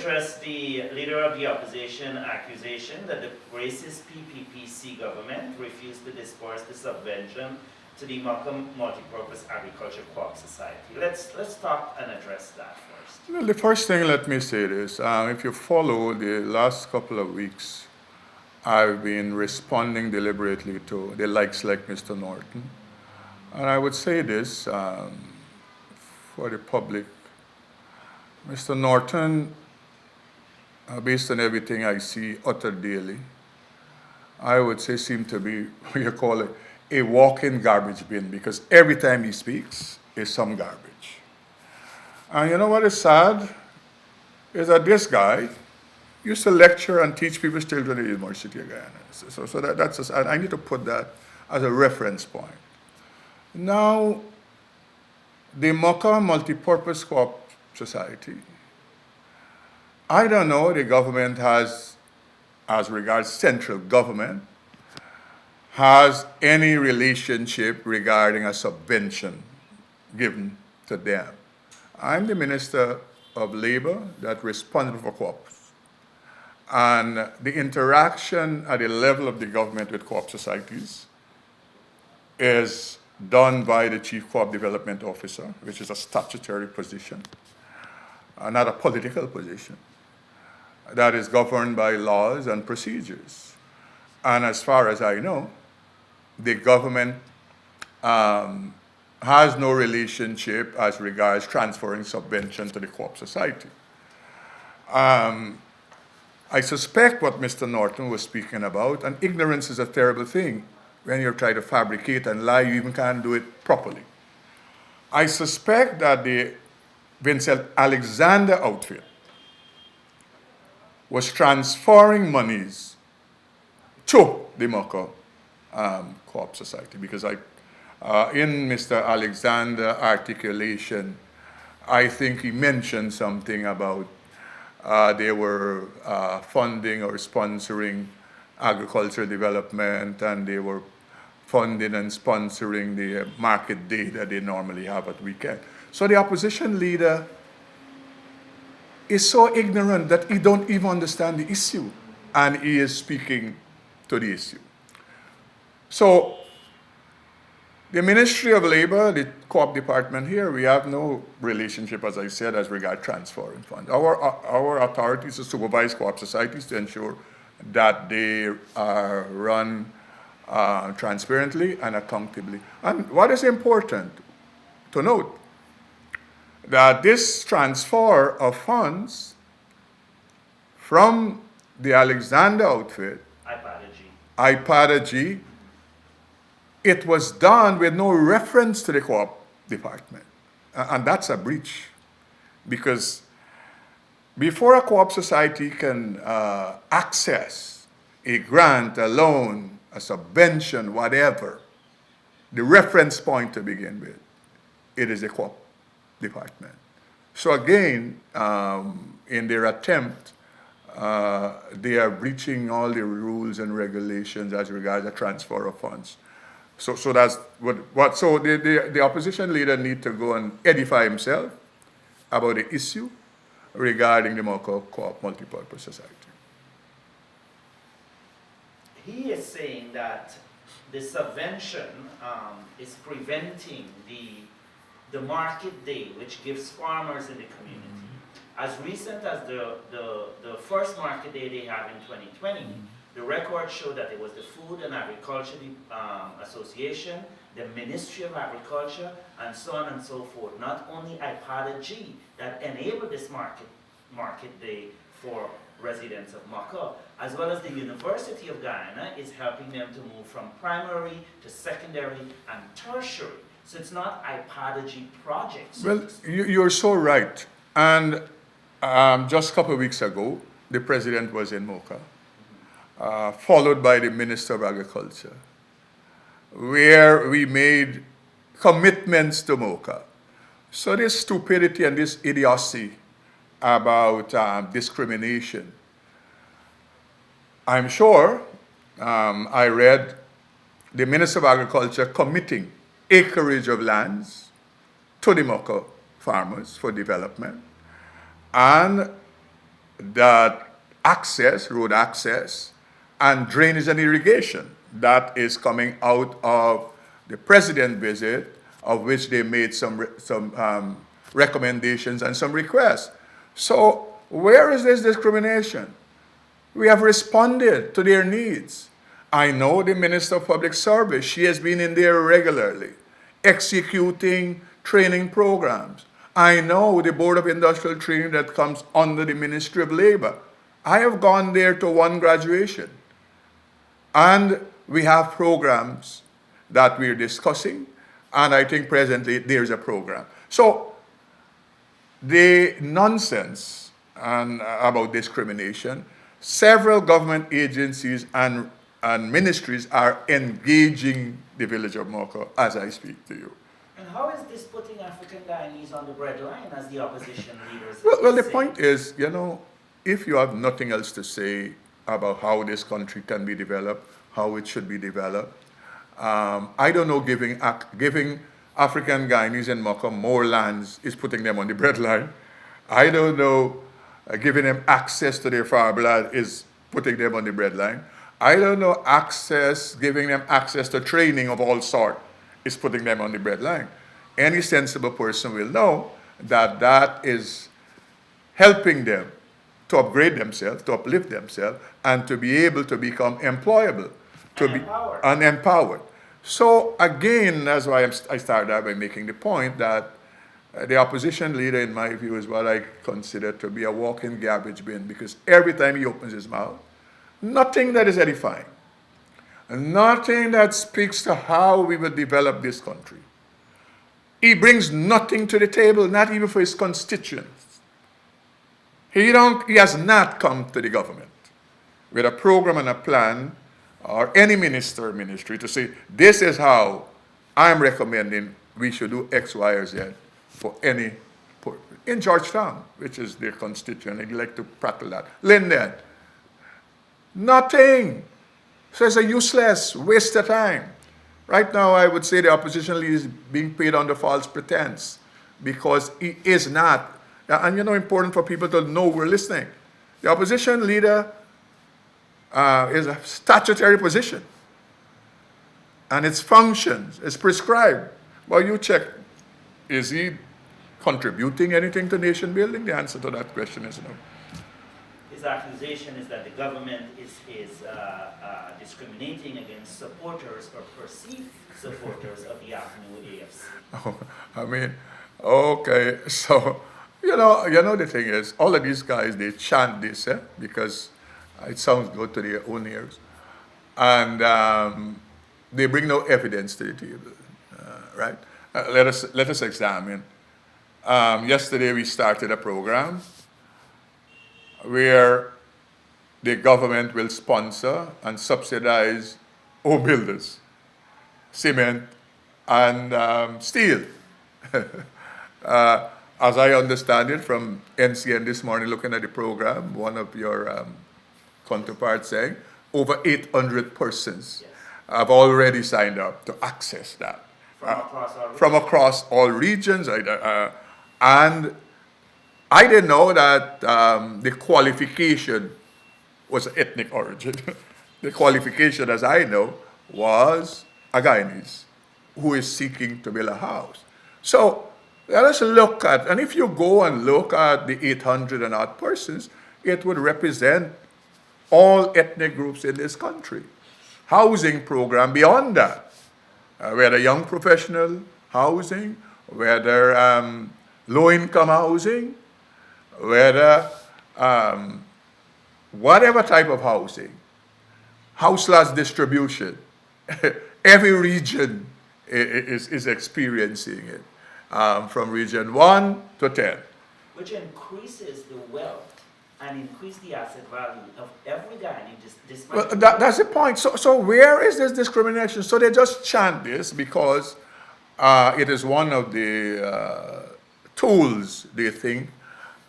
address the Leader of the Opposition accusation that the racist PPPC government refused to disperse the subvention to the Markham Multipurpose Agriculture Co-op Society. Let's talk and address that first. Well, the first thing, let me say this. If you follow the last couple of weeks, I've been responding deliberately to the likes like Mr. Norton. And I would say this for the public. Mr. Norton, based on everything I see uttered daily, I would say seem to be, what you call it, a walk-in garbage bin, because every time he speaks is some garbage. And you know what is sad? Is that this guy used to lecture and teach people's children at the University of Guyana. So that's just, I need to put that as a reference point. Now, the Mocha Multipurpose Co-op Society, I don't know the government has, as regards central government, has any relationship regarding a subvention given to them. I'm the Minister of Labor that's responsible for co-ops. And the interaction at the level of the government with co-op societies is done by the Chief Co-op Development Officer, which is a statutory position, not a political position, that is governed by laws and procedures. And as far as I know, the government has no relationship as regards transferring subvention to the co-op society. I suspect what Mr. Norton was speaking about, and ignorance is a terrible thing. When you try to fabricate and lie, you even can't do it properly. I suspect that the Vincent Alexander outfit was transferring monies to the Mocha Co-op Society, because in Mr. Alexander articulation, I think he mentioned something about they were funding or sponsoring agricultural development, and they were funding and sponsoring the market day that they normally have at weekend. So the opposition leader is so ignorant that he don't even understand the issue, and he is speaking to the issue. So the Ministry of Labor, the co-op department here, we have no relationship, as I said, as regard transferring funds. Our authority is to supervise co-op societies to ensure that they are run transparently and accountably. And what is important to note, that this transfer of funds from the Alexander outfit, IPADA-G, it was done with no reference to the co-op department. And that's a breach, because before a co-op society can access a grant, a loan, a subvention, whatever, the reference point to begin with, it is the co-op department. So again, in their attempt, they are breaching all the rules and regulations as regards the transfer of funds. So that's what so the opposition leader need to go and edify himself about the issue regarding the Mocha Co-op Multipurpose Society. He is saying that the subvention is preventing the market day, which gives farmers in the community. As recent as the first market day they have in 2020, the records show that it was the Food and Agriculture Association, the Ministry of Agriculture, and so on and so forth. Not only IPADA-G that enabled this market day for residents of Mocha, as well as the University of Guyana is helping them to move from primary to secondary and tertiary. So it's not IPADA-G projects. Well, you're so right. And just a couple of weeks ago, the president was in Mocha, followed by the Minister of Agriculture, where we made commitments to Mocha. So this stupidity and this idiocy about discrimination, I'm sure I read the Minister of Agriculture committing acreage of lands to the Mocha farmers for development, and that access, road access, and drainage and irrigation that is coming out of the president visit, of which they made some recommendations and some requests. So where is this discrimination? We have responded to their needs. I know the Minister of Public Service, she has been in there regularly, executing training programs. I know the Board of Industrial Training that comes under the Ministry of Labor. I have gone there to one graduation. And we have programs that we're discussing, and I think presently there's a program. So the nonsense about discrimination, several government agencies and ministries are engaging the village of Moko as I speak to you. And how is this putting African Guyanese on the breadline as the opposition leaders? Well, the point is, if you have nothing else to say about how this country can be developed, how it should be developed, I don't know, giving African Guyanese and Moko more lands is putting them on the breadline. I don't know, giving them access to their farmland is putting them on the breadline. I don't know, giving them access to training of all sorts is putting them on the breadline. Any sensible person will know that that is helping them to upgrade themselves, to uplift themselves, and to be able to become employable, and empowered. So again, that's why I started out by making the point that the opposition leader, in my view, is what I consider to be a walking garbage bin, because every time he opens his mouth, nothing that is edifying, nothing that speaks to how we will develop this country. He brings nothing to the table, not even for his constituents. He has not come to the government with a program and a plan, or any minister or ministry, to say, this is how I'm recommending we should do X, Y, or Z for any poor. In Georgetown, which is their constituent, they like to prattle that. Linden, nothing. So it's a useless waste of time. Right now, I would say the opposition leader is being paid under false pretense, because he is not. And important for people to know we're listening. The opposition leader is a statutory position, and its functions is prescribed. Well, you check, is he contributing anything to nation building? The answer to that question is no. His accusation is that the government is discriminating against supporters or perceived supporters of the AFNU AFC. Oh, I mean, okay, so, the thing is, all of these guys, they chant this, because it sounds good to their own ears. And they bring no evidence to the table, right? Let us examine. Yesterday we started a program where the government will sponsor and subsidize home builders, cement and steel. As I understand it from NCN this morning, looking at the program, one of your counterparts saying over 800 persons have already signed up to access that. From across all regions. And I didn't know that the qualification was ethnic origin. The qualification, as I know, was a Guyanese who is seeking to build a house. So let us look at, and if you go and look at the 800 and odd persons, it would represent all ethnic groups in this country. Housing program beyond that, whether young professional housing, whether low-income housing, whether whatever type of housing, house lots distribution, every region is experiencing it, from region 1 to 10. Which increases the wealth and increase the asset value of every Guyanese. Well, that's the point. So where is this discrimination? So they just chant this because it is one of the tools, they think,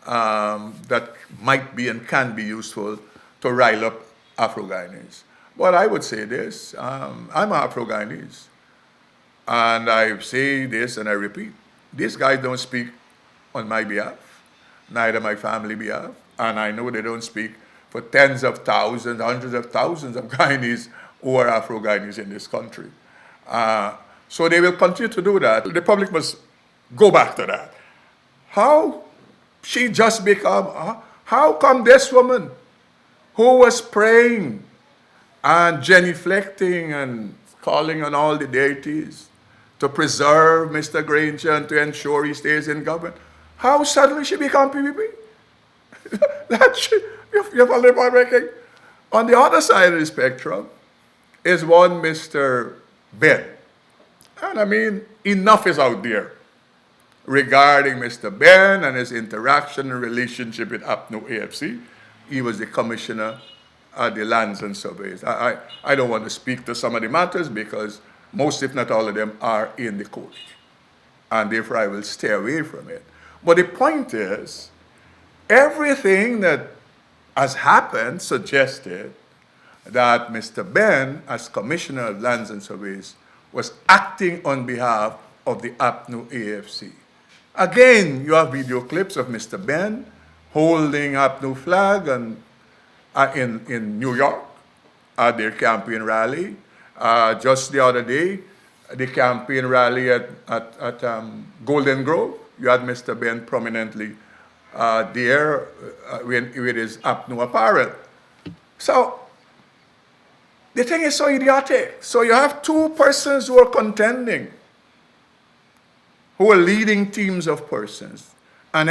that might be and can be useful to rile up Afro-Guyanese. But I would say this, I'm Afro-Guyanese. And I say this and I repeat, these guys don't speak on my behalf, neither my family behalf. and I know they don't speak for tens of thousands, hundreds of thousands of Guyanese who are Afro-Guyanese in this country. So they will continue to do that. The public must go back to that. How she just become, how come this woman who was praying and genuflecting and calling on all the deities to preserve Mr. Granger and to ensure he stays in government, how suddenly she become PPP? You follow the point making? On the other side of the spectrum is one Mr. Ben. And I mean, enough is out there regarding Mr. Ben and his interaction and relationship with APNU AFC. He was the commissioner at the Lands and Surveys. I don't want to speak to some of the matters because most, if not all of them, are in the court. And therefore I will stay away from it. But the point is, everything that has happened suggested that Mr. Ben, as Commissioner of Lands and Surveys, was acting on behalf of the APNU AFC. Again, you have video clips of Mr. Ben holding APNU flag and, in New York at their campaign rally. Just the other day, the campaign rally at Golden Grove, you had Mr. Ben prominently there with his APNU apparel. So, the thing is so idiotic. So you have two persons who are contending, who are leading teams of persons, and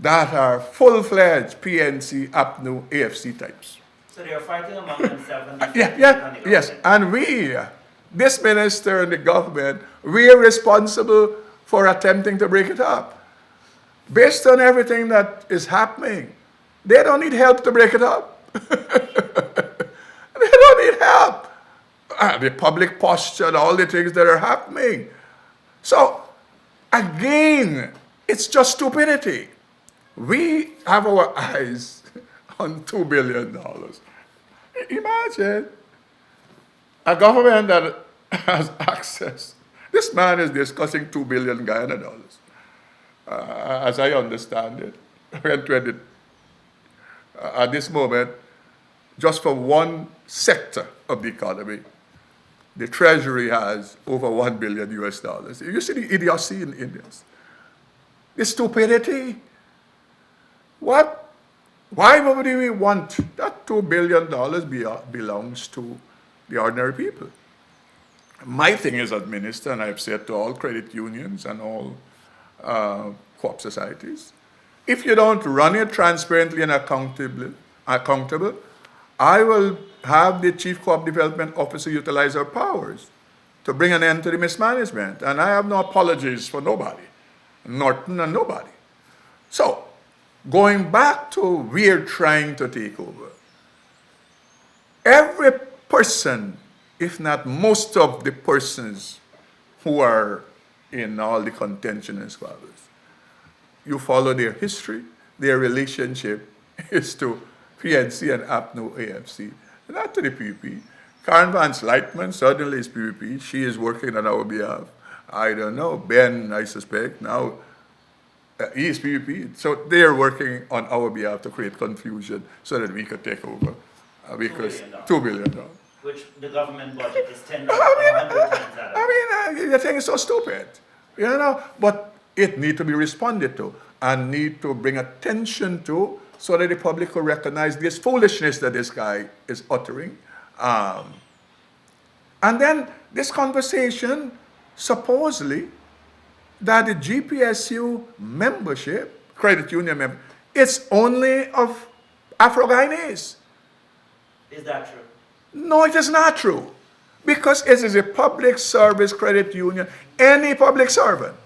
that are full-fledged PNC, APNU, AFC types. So they are fighting among themselves and yes. And we, this minister and the government, we are responsible for attempting to break it up. Based on everything that is happening, they don't need help to break it up. They don't need help. The public posture and all the things that are happening. So, again, it's just stupidity. We have our eyes on $2 billion. Imagine a government that has access. This man is discussing 2 billion Guyana dollars. As I understand it, at this moment, just for one sector of the economy, the Treasury has over $1 billion US dollars. You see the idiocy in Indians, the stupidity. What? Why would we want that $2 billion belongs to the ordinary people? My thing is, as minister, and I've said to all credit unions and all co-op societies, if you don't run it transparently and accountable, I will have the Chief Co-op Development Officer utilize our powers to bring an end to the mismanagement. And I have no apologies for nobody, Norton and nobody. So, going back to we're trying to take over, every person, if not most of the persons who are in all the contention and squabbles, you follow their history, their relationship is to PNC and APNU AFC, not to the PPP. Karen Van Slightman certainly is PPP. She is working on our behalf. I don't know. Ben, I suspect, now he is PPP. So they are working on our behalf to create confusion so that we could take over. Because $2 billion. Which the government budget is 10 times, 100 times that. I mean, the thing is so stupid. You know, but it needs to be responded to and need to bring attention to so that the public will recognize this foolishness that this guy is uttering. And then this conversation, supposedly, that the GPSU membership, credit union member, it's only of Afro-Guyanese. Is that true? No, it is not true. Because it is a public service credit union. Any public servant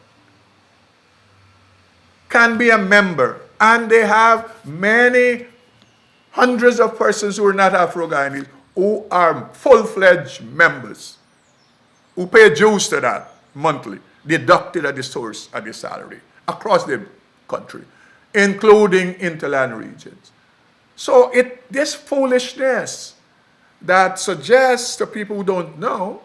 can be a member. And they have many hundreds of persons who are not Afro-Guyanese who are full-fledged members, who pay dues to that monthly, deducted at the source of the salary across the country, including interland regions. So this foolishness that suggests to people who don't know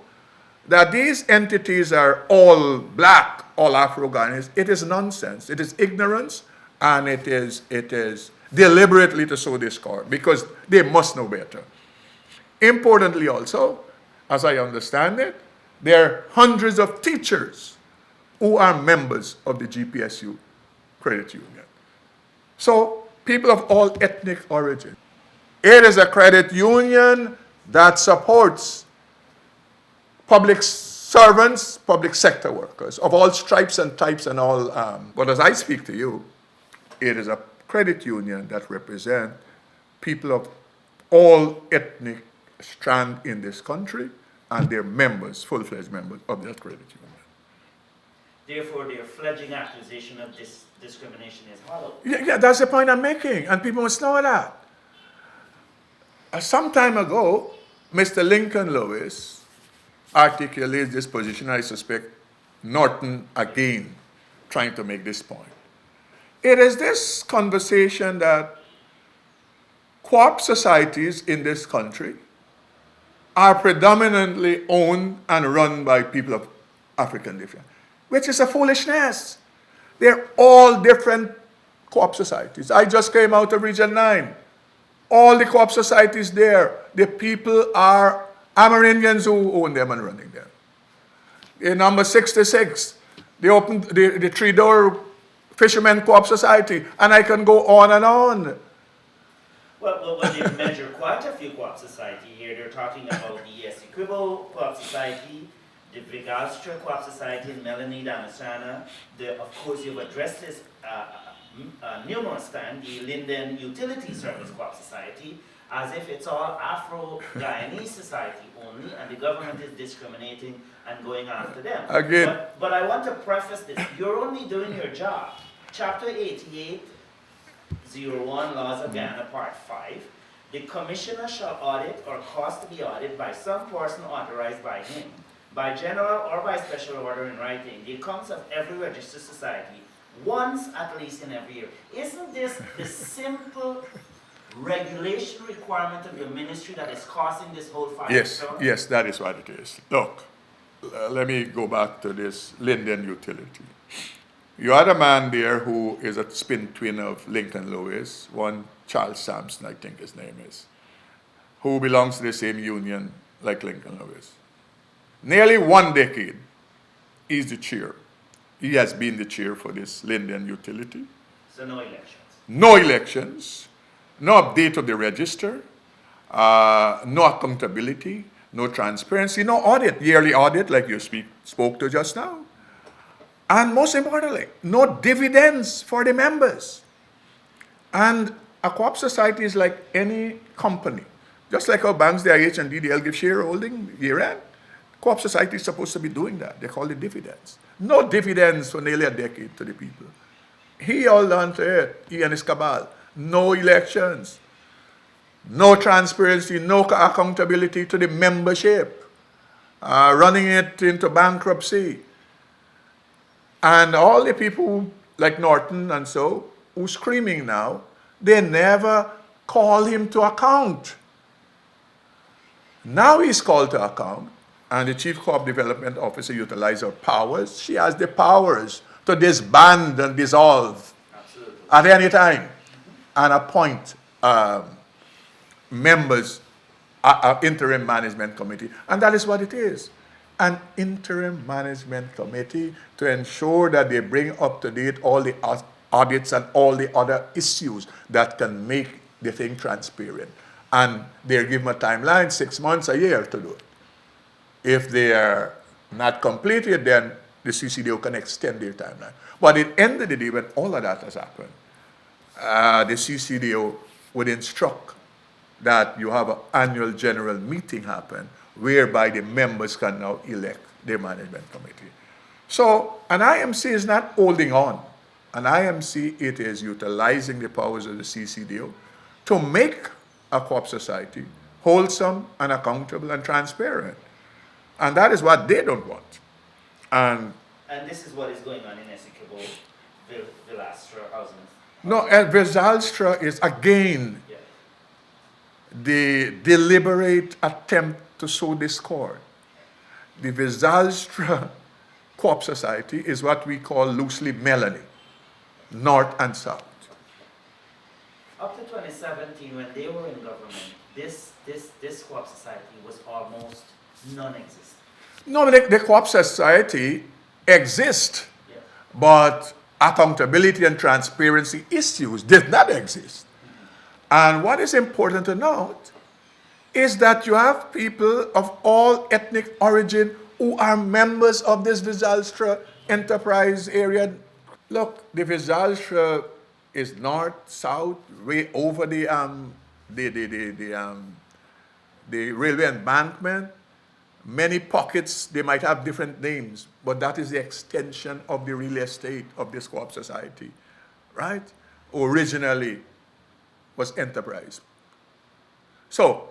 that these entities are all black, all Afro-Guyanese, it is nonsense. It is ignorance, And it is deliberately to sow discord because they must know better. Importantly also, as I understand it, there are hundreds of teachers who are members of the GPSU credit union. So people of all ethnic origin. It is a credit union that supports public servants, public sector workers of all stripes and types and all. But as I speak to you, it is a credit union that represents people of all ethnic strand in this country, and they're members, full-fledged members of that credit union. Therefore, their fledgling accusation of discrimination is hollow. Yeah, that's the point I'm making, and people must know that. Some time ago, Mr. Lincoln Lewis articulated this position. I suspect Norton again trying to make this point. It is this conversation that co-op societies in this country are predominantly owned and run by people of African descent, which is a foolishness. They're all different co-op societies. I just came out of Region 9. All the co-op societies there, the people are Amerindians who own them and running them. In number 66, they opened the three-door Fishermen Co-op Society, and I can go on and on. Well, they measure quite a few co-op society here. They're talking about the Essequibo Co-op Society, the Vigalstra Co-op Society in Melanie Damasana. Of course, you've addressed this numerous times, the Linden Utility Service Co-op Society, as if it's all Afro-Guyanese society only, and the government is discriminating and going after them. Again. But I want to preface this. You're only doing your job. Chapter 88, 01, Laws of Guyana, Part 5. The commissioner shall audit or cause to be audited by some person authorized by him, by general or by special order in writing, the accounts of every registered society, once at least in every year. Isn't this the simple regulation requirement of your ministry that is causing this whole fight? Yes, that is what it is. Look, let me go back to this Linden Utility. You had a man there who is a spin twin of Lincoln Lewis, one Charles Sampson, I think his name is, who belongs to the same union like Lincoln Lewis. Nearly 1 decade, he's the chair. He has been the chair for this Linden Utility. So no elections? No elections, no update of the register, no accountability, no transparency, no audit, yearly audit like you spoke to just now. And most importantly, no dividends for the members. And a co-op society is like any company. Just like our banks, the IH&D, they'll give shareholding year-end. Co-op society is supposed to be doing that. They call it dividends. No dividends for nearly a decade to the people. He held on to it, he and his cabal. No elections, no transparency, no accountability to the membership, running it into bankruptcy. And all the people like Norton and so, who's screaming now, they never call him to account. Now he's called to account, and the Chief Co-op Development Officer utilizes her powers. She has the powers to disband and dissolve at any time and appoint members of interim management committee. And that is what it is. An interim management committee to ensure that they bring up to date all the audits and all the other issues that can make the thing transparent. And they're given a timeline, 6 months, a year to do it. If they are not completed, then the CCDO can extend their timeline. But at the end of the day, when all of that has happened, the CCDO would instruct that you have an annual general meeting happen whereby the members can now elect their management committee. So an IMC is not holding on. An IMC, it is utilizing the powers of the CCDO to make a co-op society wholesome and accountable and transparent. And that is what they don't want. And this is what is going on in Essequibo, Vilastra, Housing. No, Visalstra is again the deliberate attempt to sow discord. The Visalstra Co-op Society is what we call loosely Melanie, North and South. 2017, when they were in government, this co-op society was almost non-existent. No, the co-op society exists, Yeah. but accountability and transparency issues did not exist. And what is important to note is that you have people of all ethnic origin who are members of this Visalstra enterprise area. Look, the Visalstra is north, south, way over the railway embankment. Many pockets, they might have different names, but that is the extension of the real estate of this co-op society, right? Originally was enterprise. So,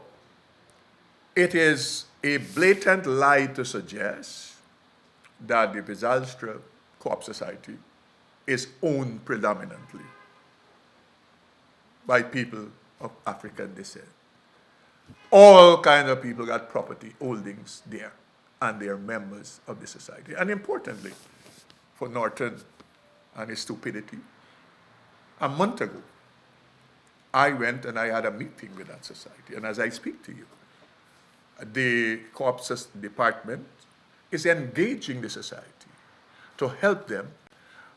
it is a blatant lie to suggest that the Visalstra Co-op Society is owned predominantly by people of African descent. All kinds of people got property holdings there, and they are members of the society. And importantly, for Norton and his stupidity, a month ago, I went and I had a meeting with that society. And as I speak to you, the co-op department is engaging the society to help them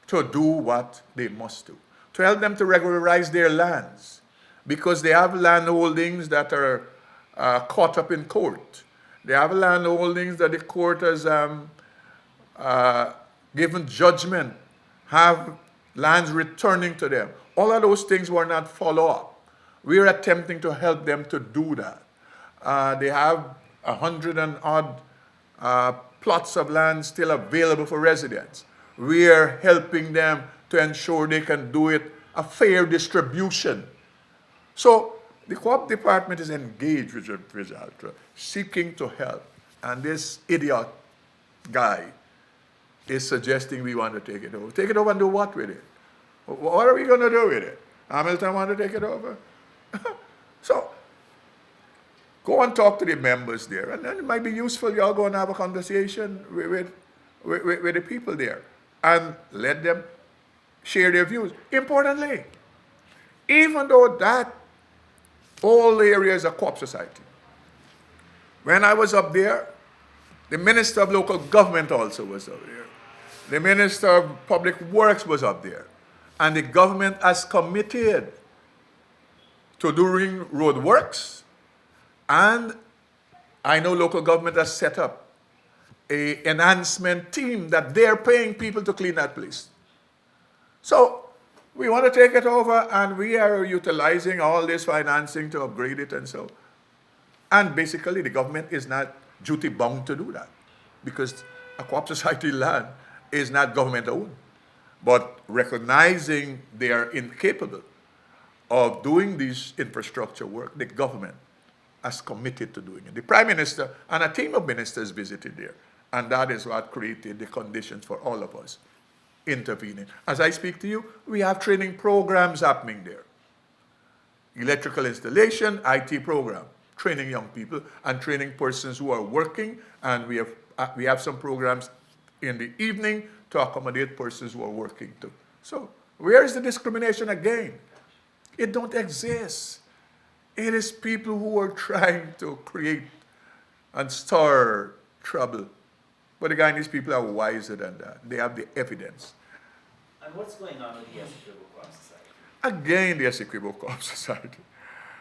to do what they must do, to help them to regularize their lands, because they have land holdings that are caught up in court. They have land holdings that the court has given judgment, have lands returning to them. All of those things were not followed up. We are attempting to help them to do that. They have 100 and odd plots of land still available for residents. We are helping them to ensure they can do it a fair distribution. So the co-op department is engaged with Visaltra, seeking to help. And this idiot guy is suggesting we want to take it over. Take it over and do what with it? What are we going to do with it? Hamilton want to take it over? So, go and talk to the members there. And then it might be useful, y'all go and have a conversation with the people there. And let them share their views. Importantly, even though that whole area is a co-op society, when I was up there, the Minister of Local Government also was up there. The Minister of Public Works was up there. And the government has committed to doing road works. And I know local government has set up an enhancement team that they're paying people to clean that place. So we want to take it over, and we are utilizing all this financing to upgrade it and so. And basically the government is not duty bound to do that, because a co-op society land is not government owned. But recognizing they are incapable of doing this infrastructure work, the government has committed to doing it. The Prime Minister and a team of ministers visited there, and that is what created the conditions for all of us intervening. As I speak to you, we have training programs happening there. Electrical installation, IT program, training young people and training persons who are working, and we have some programs in the evening to accommodate persons who are working too. So where is the discrimination again? It don't exist. It is people who are trying to create and stir trouble. But again, these people are wiser than that. They have the evidence. And what's going on with the Essequibo Co-op Society? Again, the Essequibo Co-op Society.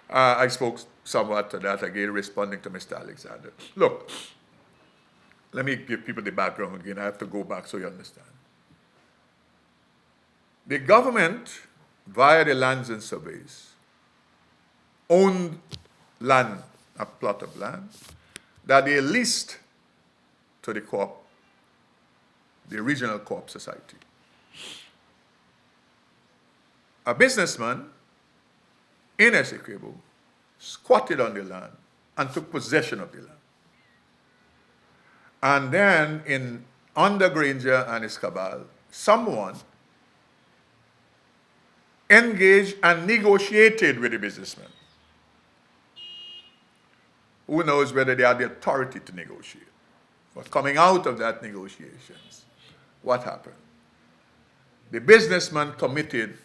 I spoke somewhat to that again, responding to Mr. Alexander. Look, let me give people the background again. I have to go back so you understand. The government, via the lands and surveys, owned land, a plot of land, that they leased to the co-op, the regional co-op society. A businessman in Essequibo squatted on the land and took possession of the land. And then under Granger and his cabal, someone engaged and negotiated with the businessman. Who knows whether they had the authority to negotiate? But coming out of that negotiations, what happened? The businessman committed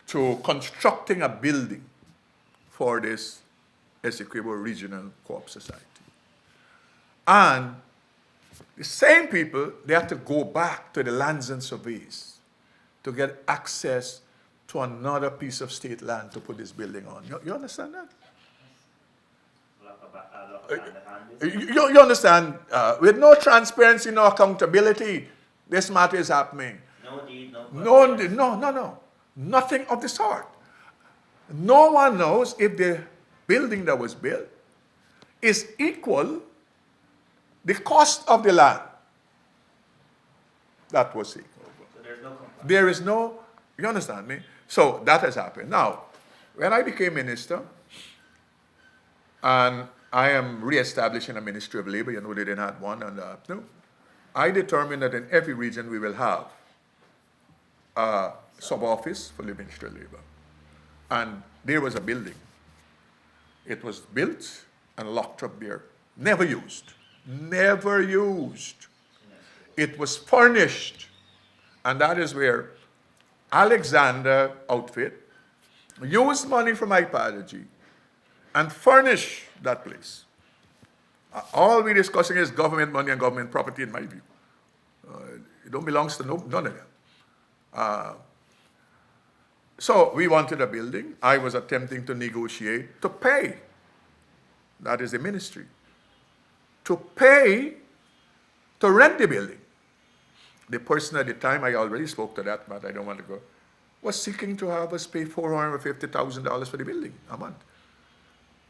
to constructing a building for this Essequibo Regional Co-op Society. And the same people, they have to go back to the lands and surveys to get access to another piece of state land to put this building on. You understand that? You understand? With no transparency, no accountability, this matter is happening. No deed, no No. Nothing of the sort. No one knows if the building that was built is equal the cost of the land that was taken over. So there's no complaint. There is no, you understand me? So that has happened. Now, when I became minister, and I am re-establishing a Ministry of Labor, you know they didn't have one, and no, I determined that in every region we will have a sub-office for the Ministry of Labor. And there was a building. It was built and locked up there. Never used. Never used. It was furnished. And that is where Alexander outfit used money from IPADG and furnished that place. All we're discussing is government money and government property, in my view. It don't belong to none of them. So we wanted a building. I was attempting to negotiate to pay. That is the ministry. To pay to rent the building. The person at the time, I already spoke to that, but I don't want to go, was seeking to have us pay $450,000 for the building a month.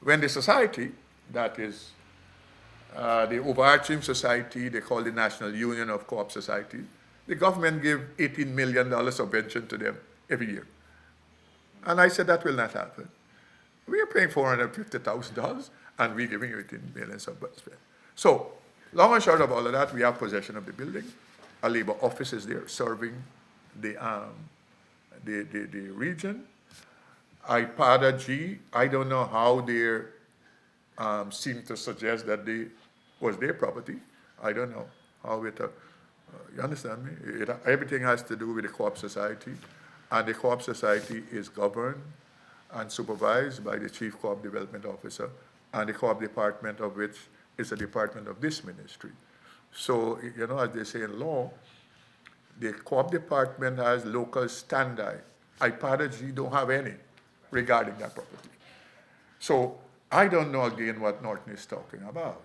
When the society, that is the overarching society, they call the National Union of Co-op Societies, the government gave $18 million subvention to them every year. And I said, that will not happen. We are paying $450,000 and we're giving you $18 million subvention. So, long and short of all of that, we have possession of the building. A labor office is there serving the region. IPADG, I don't know how they seem to suggest that they was their property. I don't know how it, you understand me? Everything has to do with the co-op society, and the co-op society is governed and supervised by the Chief Co-op Development Officer, and the co-op department of which is a department of this ministry. So, you know, as they say in law, the co-op department has local standard. IPADG don't have any regarding that property. So I don't know again what Norton is talking about.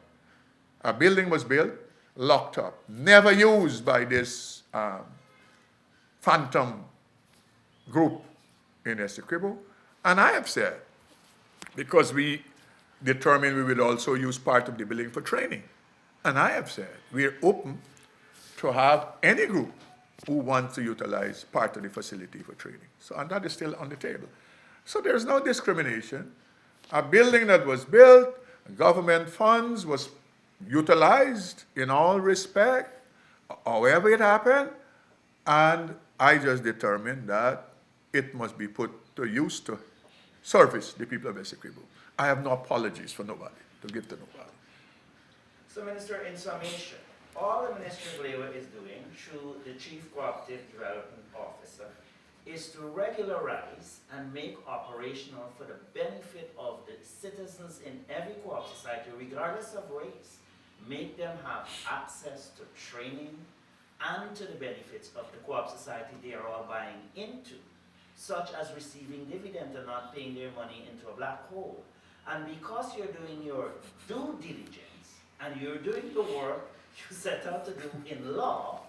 A building was built, locked up, never used by this phantom group in Essequibo. And I have said, because we determined we would also use part of the building for training. And I have said, we're open to have any group who wants to utilize part of the facility for training. So, and that is still on the table. So there's no discrimination. A building that was built, government funds was utilized in all respect, however it happened, and I just determined that it must be put to use to service the people of Essequibo. I have no apologies for nobody, to give to nobody. So, Minister, in summation, all the Ministry of Labor is doing through the Chief Cooperative Development Officer is to regularize and make operational for the benefit of the citizens in every co-op society, regardless of race, make them have access to training and to the benefits of the co-op society they are all buying into, such as receiving dividends and not paying their money into a black hole. And because you're doing your due diligence and you're doing the work you set out to do in law,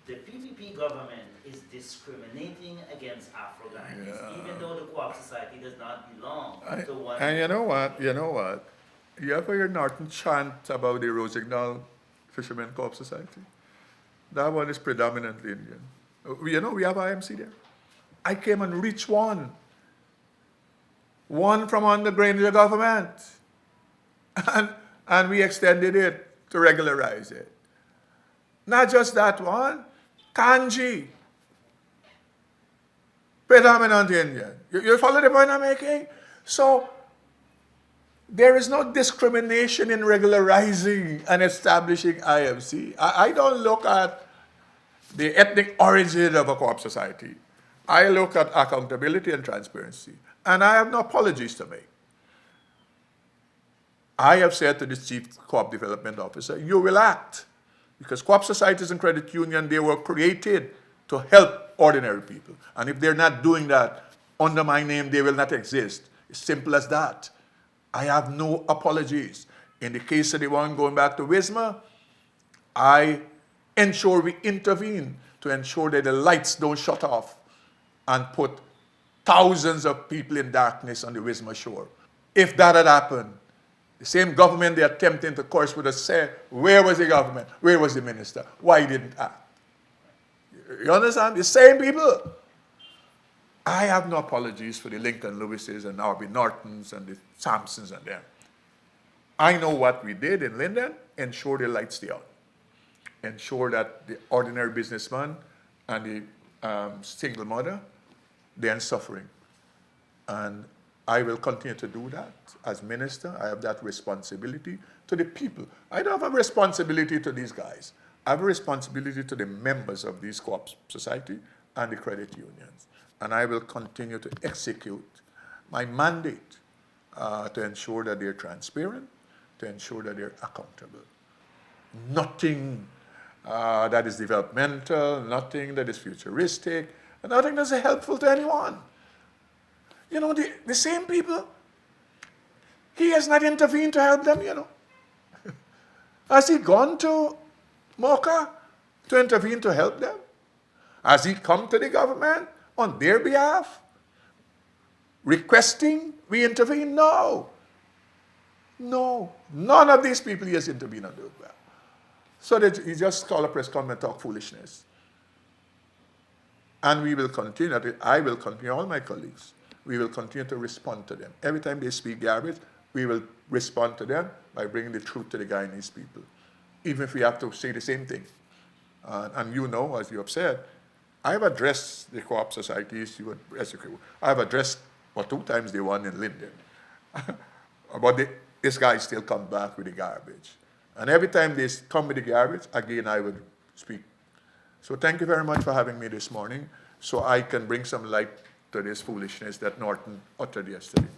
the PPP government is discriminating against Afro-Ghanaians, even though the co-op society does not belong to one. And you know what? You ever hear Norton chant about the Rosignol Fishermen Co-op Society? That one is predominantly Indian. You know, we have IMC there. I came and reached one from under Granger government. And we extended it to regularize it. Not just that one, Kanji, predominant Indian. You follow the point I'm making? So, there is no discrimination in regularizing and establishing IMC. I don't look at the ethnic origin of a co-op society. I look at accountability and transparency. And I have no apologies to make. I have said to the Chief Co-op Development Officer, you will act. Because co-op societies and credit union, they were created to help ordinary people. And if they're not doing that under my name, they will not exist. It's simple as that. I have no apologies. In the case of the one going back to Wisma, I ensure we intervene to ensure that the lights don't shut off and put thousands of people in darkness on the Wisma shore. If that had happened, the same government they're attempting to curse would have said, where was the government? Where was the minister? Why didn't act? You understand? The same people. I have no apologies for the Lincoln Lewises and Aubrey Nortons and the Sampsons and them. I know what we did in Linden, ensure the lights stay out. Ensure that the ordinary businessman and the single mother, they aren't suffering. And I will continue to do that as minister. I have that responsibility to the people. I don't have a responsibility to these guys. I have a responsibility to the members of these co-op society and the credit unions. And I will continue to execute my mandate to ensure that they're transparent, to ensure that they're accountable. Nothing that is developmental, nothing that is futuristic, and nothing that's helpful to anyone. You know, the same people, he has not intervened to help them, you know. Has he gone to Mocha to intervene to help them? Has he come to the government on their behalf, requesting we intervene? No. No. None of these people he has intervened on their behalf. So that he just called a press conference and talk foolishness. And we will continue, I will continue, all my colleagues, we will continue to respond to them. Every time they speak garbage, we will respond to them by bringing the truth to the Guyanese people, even if we have to say the same thing. And you know, as you have said, I have addressed the co-op societies, I have addressed for 2 times the one in Linden. But this guy still comes back with the garbage. And every time they come with the garbage, again I would speak. So thank you very much for having me this morning, so I can bring some light to this foolishness that Norton uttered yesterday.